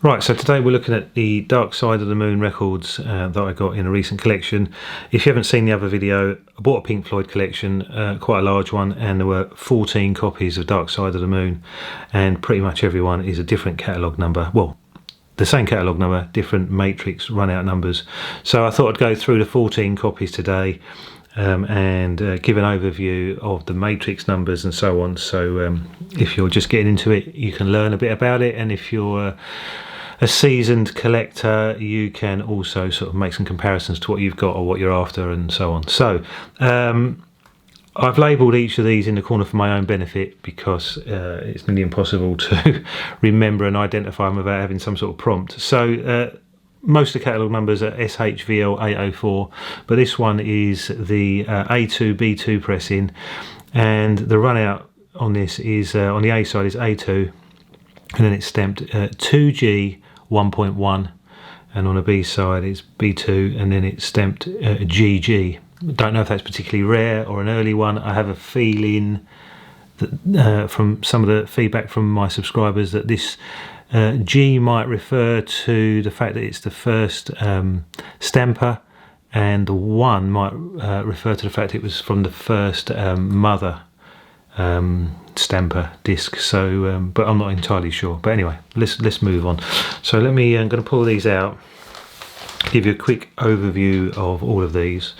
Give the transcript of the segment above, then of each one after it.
Right, so today we're looking at the Dark Side of the Moon records that I got in a recent collection. If you haven't seen the other video, I bought a Pink Floyd collection, quite a large one, and there were 14 copies of Dark Side of the Moon, and pretty much everyone is a different catalogue number. Well, the same catalogue number, different matrix run out numbers. So I thought I'd go through the 14 copies today and give an overview of the matrix numbers and so on. So if you're just getting into it, you can learn a bit about it, and if you're a seasoned collector, you can also sort of make some comparisons to what you've got or what you're after and so on. So I've labelled each of these in the corner for my own benefit because it's nearly impossible to remember and identify them without having some sort of prompt. So most of the catalogue numbers are SHVL 804, but this one is the A2 B2 pressing, and the run out on this is on the A side is A2, and then it's stamped 2G 1.1, and on the B side it's B2, and then it's stamped GG. Don't know if that's particularly rare or an early one. I have a feeling that from some of the feedback from my subscribers that this G might refer to the fact that it's the first stamper, and the 1 might refer to the fact it was from the first mother stamper disc. So but I'm not entirely sure. But anyway, let's move on. So I'm going to pull these out, give you a quick overview of all of these.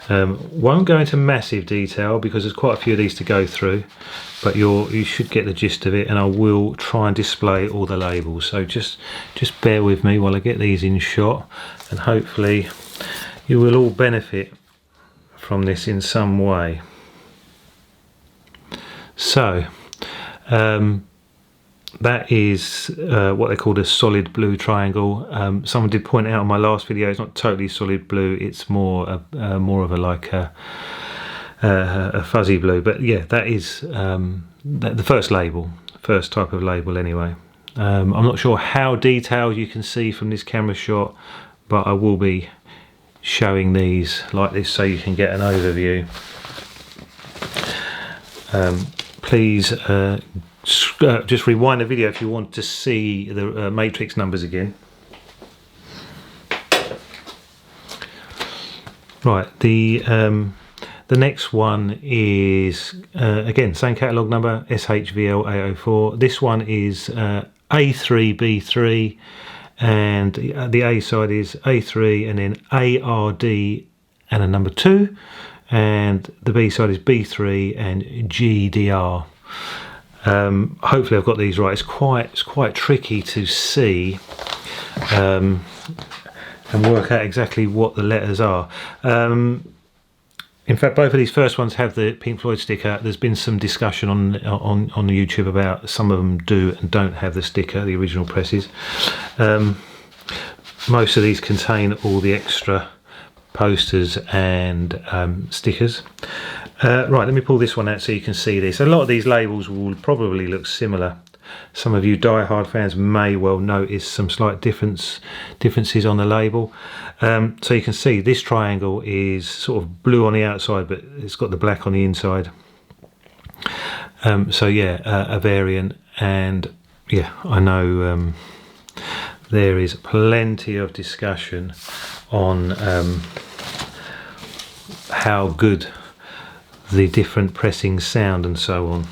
Won't go into massive detail because there's quite a few of these to go through, but you should get the gist of it, and I will try and display all the labels. So just bear with me while I get these in shot, and hopefully you will all benefit from this in some way. So that is what they call a solid blue triangle. Someone did point out in my last video it's not totally solid blue, it's more of a like a fuzzy blue, but yeah, that is the first label, first type of label anyway. I'm not sure how detailed you can see from this camera shot, but I will be showing these like this so you can get an overview. Please just rewind the video if you want to see the matrix numbers again. Right, the next one is again same catalogue number, SHVL 804. This one is A3B3, and the A side is A3 and then ARD and a number 2, and the B side is B3 and GDR. Hopefully I've got these right. It's quite tricky to see and work out exactly what the letters are. In fact, both of these first ones have the Pink Floyd sticker. There's been some discussion on the YouTube about some of them do and don't have the sticker, the original presses. Most of these contain all the extra posters and stickers. Right, let me pull this one out so you can see this. A lot of these labels will probably look similar. Some of you die-hard fans may well notice some slight differences on the label. So you can see this triangle is sort of blue on the outside, but it's got the black on the inside. So yeah, a variant, and yeah, I know there is plenty of discussion on how good the different pressings sound and so on.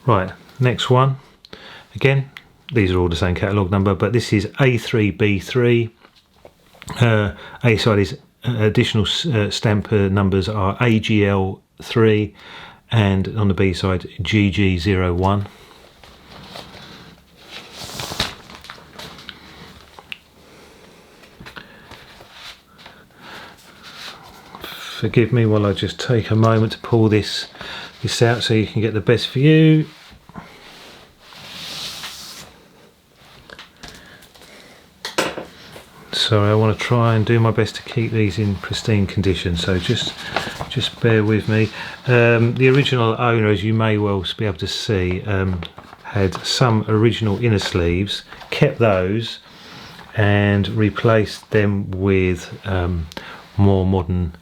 Right, next one. Again, these are all the same catalogue number, but this is A3B3. A side is additional stamper numbers are AGL3, and on the B side GG01. Forgive me while I just take a moment to pull this out so you can get the best view. Sorry, I want to try and do my best to keep these in pristine condition, so just bear with me. The original owner, as you may well be able to see, had some original inner sleeves, kept those and replaced them with more modern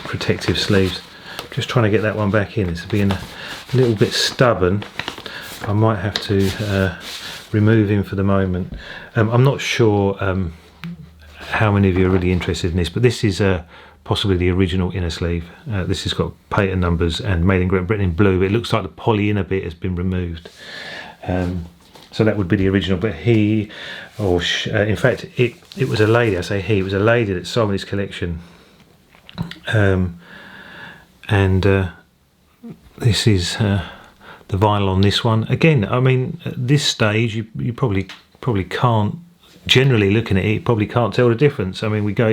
protective sleeves. Just trying to get that one back in. It's been a little bit stubborn. I might have to remove him for the moment. I'm not sure how many of you are really interested in this, but this is possibly the original inner sleeve. This has got patent numbers and made in Great Britain in blue. It looks like the poly inner bit has been removed. So that would be the original, but he, or in fact, it was a lady, I say he, it was a lady that sold me this collection. This is the vinyl on this one. Again, I mean, at this stage, you probably can't, generally looking at it, you probably can't tell the difference. I mean, you go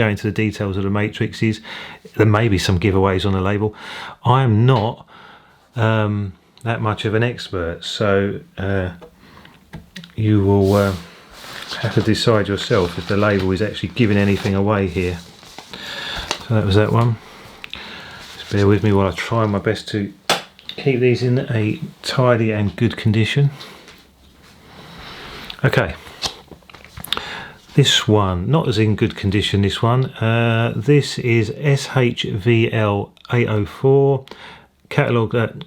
into the details of the matrices, there may be some giveaways on the label. I am not that much of an expert, so you will have to decide yourself if the label is actually giving anything away here. So that was that one. Just bear with me while I try my best to keep these in a tidy and good condition. Okay, this one, not as in good condition, this one. This is SHVL 804, catalogue,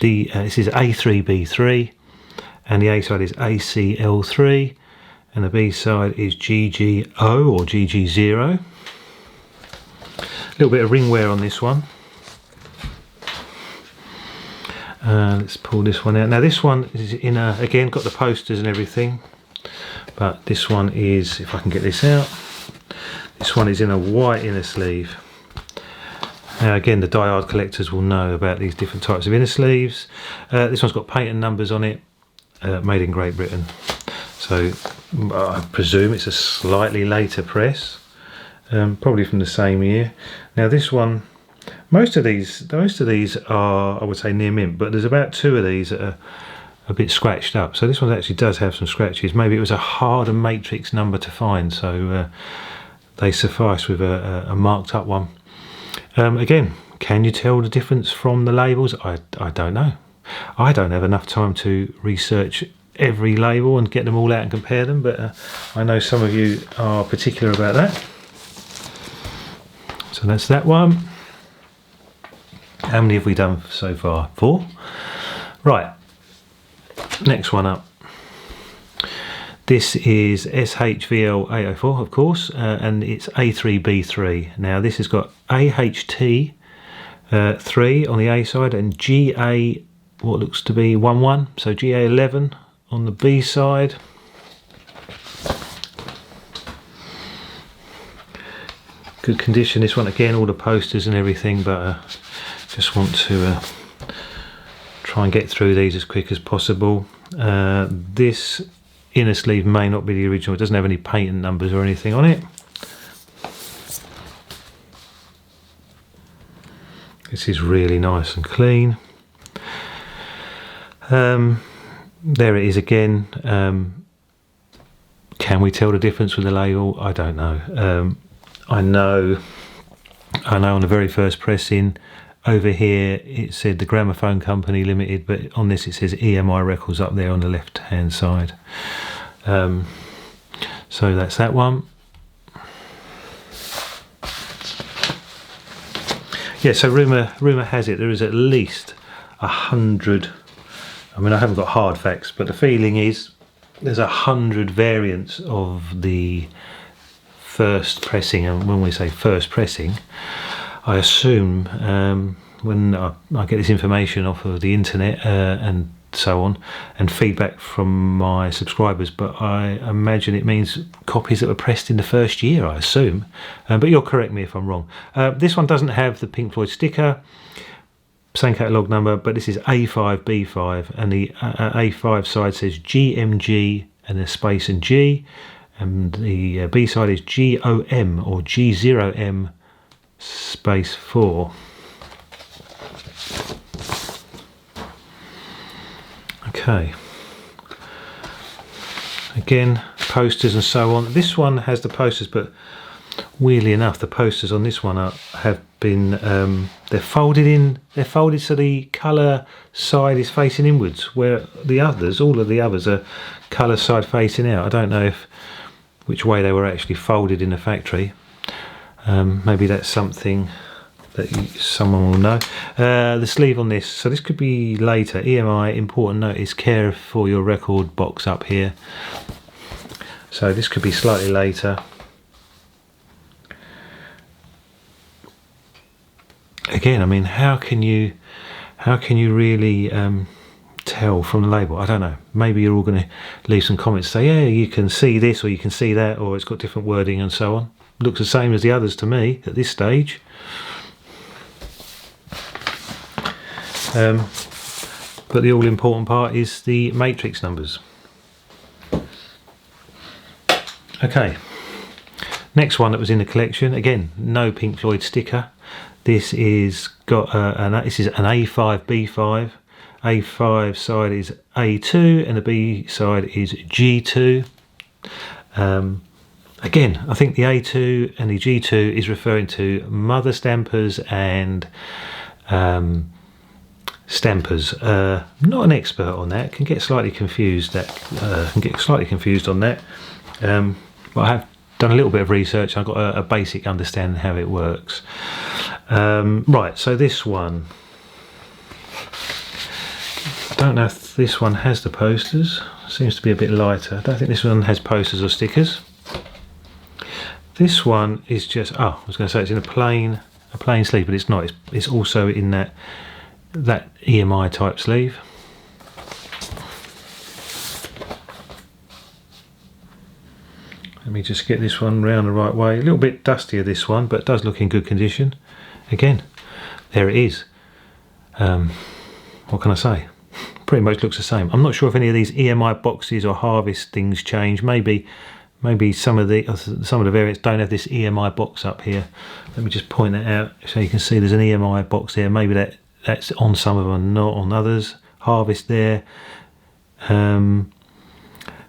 this is A3B3, and the A side is ACL3, and the B side is GGO or GG0. A little bit of ring wear on this one. Let's pull this one out. Now this one is in a, again, got the posters and everything, but this one is, if I can get this out, this one is in a white inner sleeve. Now again, the die-hard collectors will know about these different types of inner sleeves. This one's got patent numbers on it, made in Great Britain. So I presume it's a slightly later press, probably from the same year. Now this one, most of these are, I would say, near mint, but there's about 2 of these that are a bit scratched up. So this one actually does have some scratches. Maybe it was a harder matrix number to find, so they suffice with a marked up one. Again, can you tell the difference from the labels? I don't know. I don't have enough time to research every label and get them all out and compare them, but I know some of you are particular about that. So that's that one. How many have we done so far? 4? Right, next one up. This is SHVL 804, of course, and it's A3B3. Now this has got AHT 3 on the A side and GA, what looks to be 11, so GA11 on the B side. Good condition, this one again, all the posters and everything, but just want to try and get through these as quick as possible. This inner sleeve may not be the original, it doesn't have any patent numbers or anything on it. This is really nice and clean. There it is again. Can we tell the difference with the label? I don't know. I know on the very first pressing over here it said the Gramophone Company Limited, but on this it says EMI Records up there on the left hand side. So that's that one. Yeah, so rumour has it there is at least 100, I mean I haven't got hard facts, but the feeling is there's 100 variants of the first pressing. And when we say first pressing, I assume when I get this information off of the internet and so on, and feedback from my subscribers, but I imagine it means copies that were pressed in the first year, I assume, but you'll correct me if I'm wrong. This one doesn't have the Pink Floyd sticker, same catalogue number, but this is A5B5, and the A5 side says GMG and a space and G, and the B side is GOM or G0M space 4. Okay, again posters and so on. This one has the posters, but weirdly enough the posters on this one have been they're folded so the colour side is facing inwards, where the others, all of the others, are colour side facing out. I don't know which way they were actually folded in the factory. Maybe that's something that someone will know. The sleeve on this, so this could be later. EMI, important notice, care for your record box up here. So this could be slightly later. Again, I mean, how can you really tell from the label? I don't know. Maybe you're all going to leave some comments, say, yeah, you can see this or you can see that, or it's got different wording and so on. Looks the same as the others to me at this stage. But the all important part is the matrix numbers. Okay, next one that was in the collection, again, no Pink Floyd sticker. This is got this is an A5 B5. A5 side is A2 and the B side is G2. Again, I think the A2 and the G2 is referring to mother stampers and stampers. Not an expert on that. Can get slightly confused. On that. But I have done a little bit of research. I've got a basic understanding how it works. Right. So this one. I don't know if this one has the posters. Seems to be a bit lighter. I don't think this one has posters or stickers. This one is just, I was going to say it's in a plain sleeve, but it's not. It's also in that EMI type sleeve. Let me just get this one round the right way. A little bit dustier, this one, but it does look in good condition. Again, there it is. What can I say? Pretty much looks the same. I'm not sure if any of these EMI boxes or harvest things change. Maybe some of the variants don't have this EMI box up here. Let me just point that out so you can see there's an EMI box there. Maybe that's on some of them, not on others. Harvest there.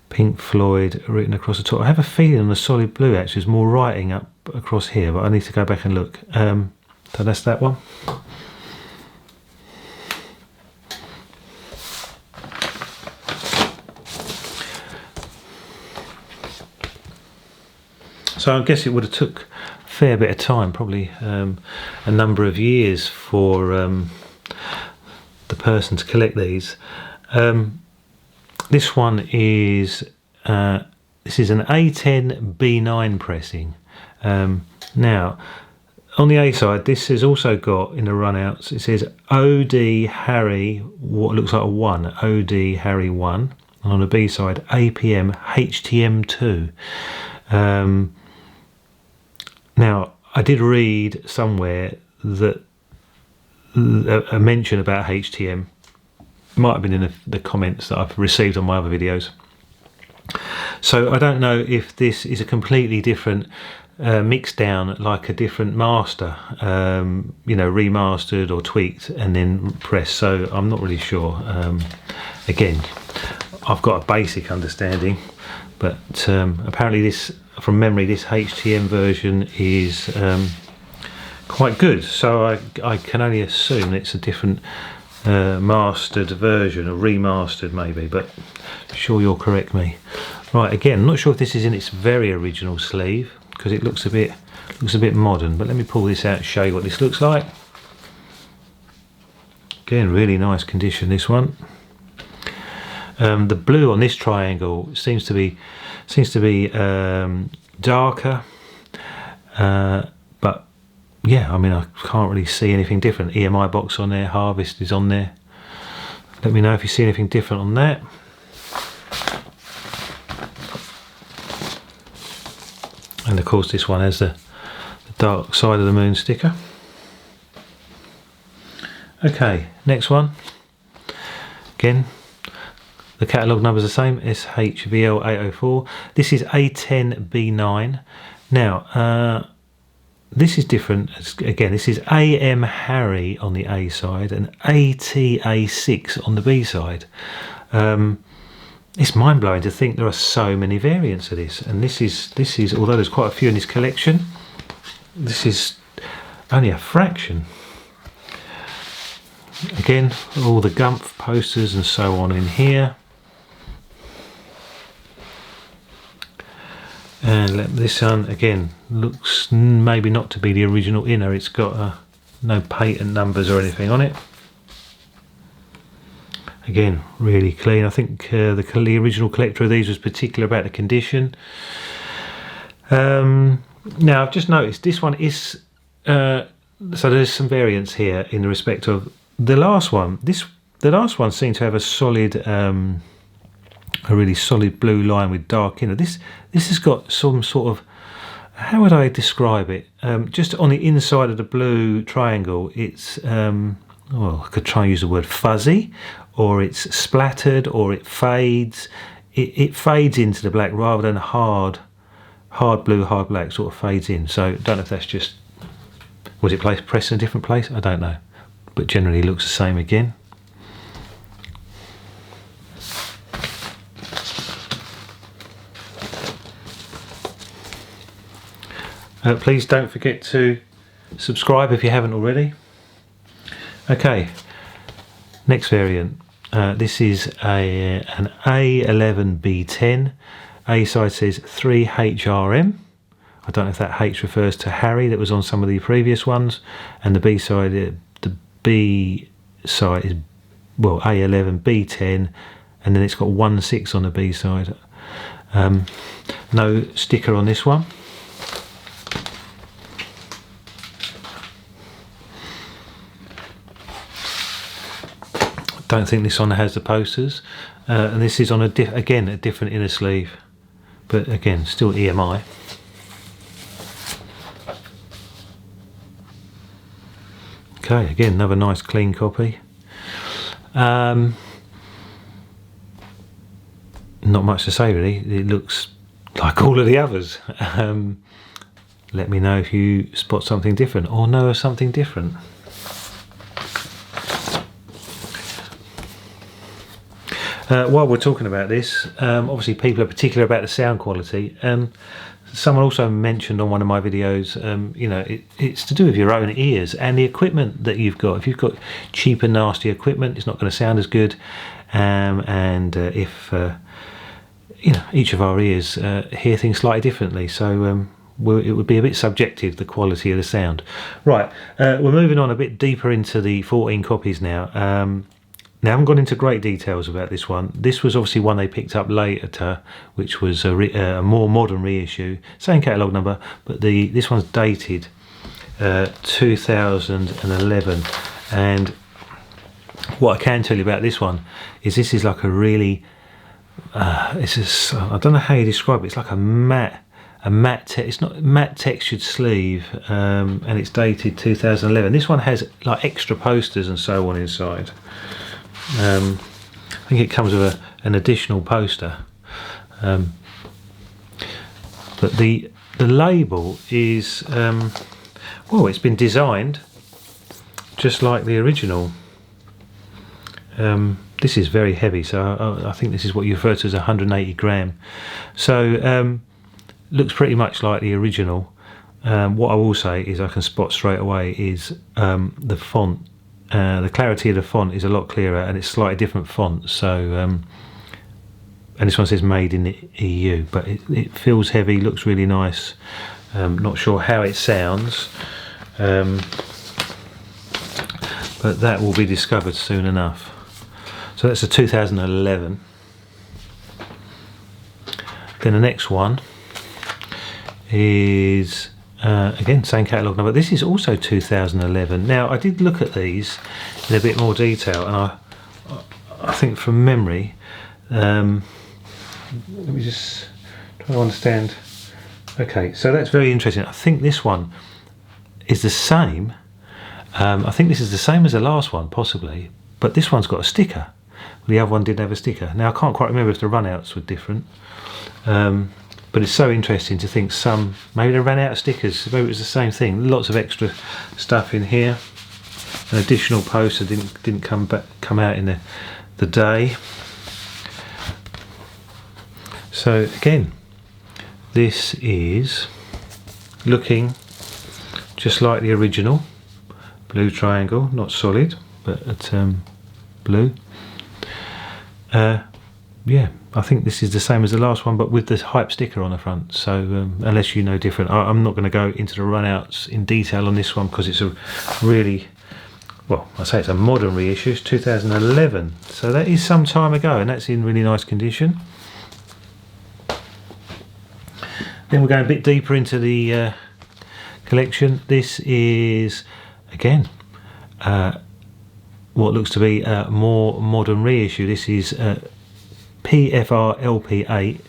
Pink Floyd written across the top. I have a feeling on the solid blue actually there's more writing up across here, but I need to go back and look. So that's that one. So I guess it would have took a fair bit of time, probably a number of years for the person to collect these. This one is this is an A10 B9 pressing. Now on the A side, this has also got in the runouts. It says OD Harry, what looks like a 1, OD Harry 1, and on the B side APM HTM 2. Now, I did read somewhere that a mention about HTM might have been in the comments that I've received on my other videos. So I don't know if this is a completely different mix down, like a different master, you know, remastered or tweaked and then pressed. So I'm not really sure. Again, I've got a basic understanding, but apparently this, from memory, this HTM version is quite good, so I can only assume it's a different mastered version, or remastered maybe, but I'm sure you'll correct me. Right, again, I'm not sure if this is in its very original sleeve because it looks a bit modern, but let me pull this out and show you what this looks like. Again, really nice condition, this one. The blue on this triangle seems to be darker, but yeah, I mean, I can't really see anything different. EMI box on there, Harvest is on there. Let me know if you see anything different on that. And of course this one has the Dark Side of the Moon sticker. Okay, next one. Again, the catalogue number is the same, SHVL804. This is A10B9. Now, this is different. Again, this is AM Harry on the A side and ATA6 on the B side. It's mind-blowing to think there are so many variants of this. And this is, although there's quite a few in this collection, this is only a fraction. Again, all the Gumpf posters and so on in here. And this one again looks maybe not to be the original inner. It's got no patent numbers or anything on it. Again, really clean. I think the original collector of these was particular about the condition. Now I've just noticed this one is so there's some variance here in the respect of the last one. The last one seemed to have a solid, a really solid blue line with dark inner. This has got some sort of, how would I describe it? Just on the inside of the blue triangle, it's well, I could try and use the word fuzzy, or it's splattered, or it fades. It fades into the black rather than hard blue, hard black sort of fades in. So don't know if that's just, was it pressed in a different place? I don't know, but generally looks the same again. Please don't forget to subscribe if you haven't already. Okay, next variant. This is an A11B10. A side says 3HRM. I don't know if that H refers to Harry that was on some of the previous ones, and the B side is, well, A11B10, and then it's got 16 on the B side. No sticker on this one. Don't think this one has the posters, and this is on again a different inner sleeve, but again still EMI. Okay, again another nice clean copy. Not much to say really. It looks like all of the others. Let me know if you spot something different or know of something different. While we're talking about this, obviously people are particular about the sound quality. Someone also mentioned on one of my videos, you know, it's to do with your own ears and the equipment that you've got. If you've got cheap and nasty equipment, it's not going to sound as good. If you know, each of our ears hear things slightly differently, so it would be a bit subjective, the quality of the sound. Right, we're moving on a bit deeper into the 14 copies now. Now I haven't gone into great details about this one. This was obviously one they picked up later, which was a more modern reissue, same catalogue number, but this one's dated 2011. And what I can tell you about this one is this is like a really, I don't know how you describe it. It's like a matte, it's not matte textured sleeve, and it's dated 2011. This one has like extra posters and so on inside. I think it comes with an additional poster, but the label is well, it's been designed just like the original. This is very heavy, so I think this is what you refer to as 180 gram. So looks pretty much like the original. What I will say is I can spot straight away is the font. The clarity of the font is a lot clearer, and it's slightly different font. So, and this one says made in the EU, but it feels heavy, looks really nice. Not sure how it sounds, but that will be discovered soon enough. So that's a 2011. Then the next one is again same catalogue number. This is also 2011. Now I did look at these in a bit more detail, and I think from memory, let me just try to understand. Okay, so that's very interesting. I think this one is the same. I think this is the same as the last one possibly, but this one's got a sticker. The other one didn't have a sticker. Now I can't quite remember if the runouts were different. But it's so interesting to think maybe they ran out of stickers, maybe it was the same thing. Lots of extra stuff in here. An additional poster didn't come out in the day. So again, this is looking just like the original. Blue triangle, not solid, but blue. yeah, I think this is the same as the last one, but with the hype sticker on the front. So unless you know different, I'm not going to go into the runouts in detail on this one because it's a really, well, I say it's a modern reissue. It's 2011, so that is some time ago, and that's in really nice condition. Then we're going a bit deeper into the collection. This is again what looks to be a more modern reissue. This is PFR LP8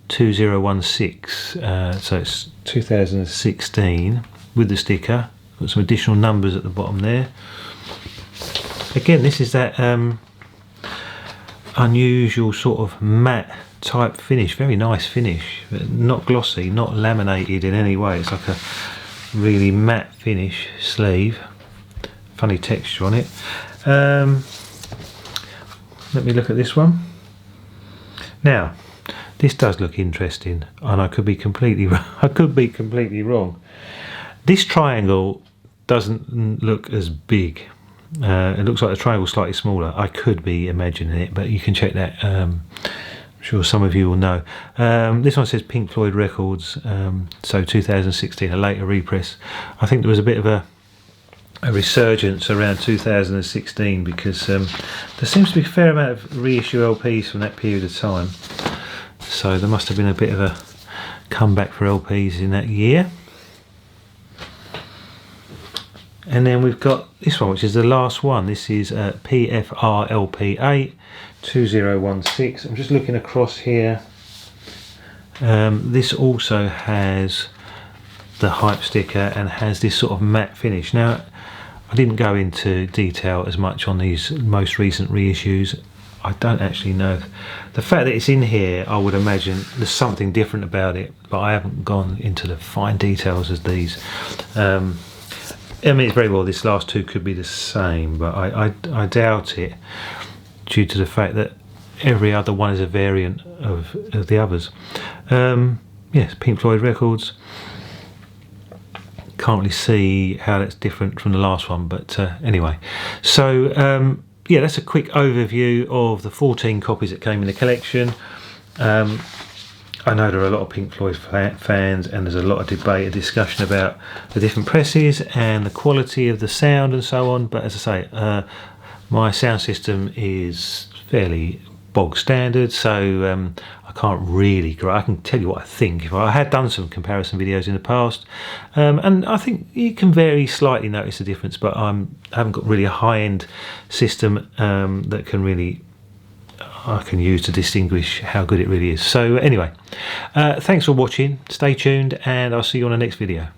2016, so it's 2016 with the sticker. Got some additional numbers at the bottom there. Again, this is that unusual sort of matte type finish, very nice finish, but not glossy, not laminated in any way. It's like a really matte finish sleeve, funny texture on it. Let me look at this one. Now, this does look interesting, and I could be completely wrong. This triangle doesn't look as big. It looks like the triangle slightly smaller. I could be imagining it, but you can check that. I'm sure some of you will know. This one says Pink Floyd Records, so 2016, a later repress. I think there was a bit of a resurgence around 2016 because there seems to be a fair amount of reissue LPs from that period of time. So there must have been a bit of a comeback for LPs in that year. And then we've got this one, which is the last one. This is PFR LP8 2016. I'm just looking across here. This also has the hype sticker and has this sort of matte finish. Now, I didn't go into detail as much on these most recent reissues. I don't actually know. The fact that it's in here, I would imagine there's something different about it, but I haven't gone into the fine details as these. I mean, it's very well this last two could be the same, but I doubt it, due to the fact that every other one is a variant of the others. Yes, Pink Floyd Records. Can't really see how that's different from the last one, but anyway. So yeah, that's a quick overview of the 14 copies that came in the collection. I know there are a lot of Pink Floyd fans, and there's a lot of debate and discussion about the different presses and the quality of the sound and so on, but as I say, my sound system is fairly bog standard, so I can't really, I can tell you what I think. I had done some comparison videos in the past, and I think you can very slightly notice the difference, but I haven't got really a high-end system that can really, I can use to distinguish how good it really is. So anyway, thanks for watching, stay tuned, and I'll see you on the next video.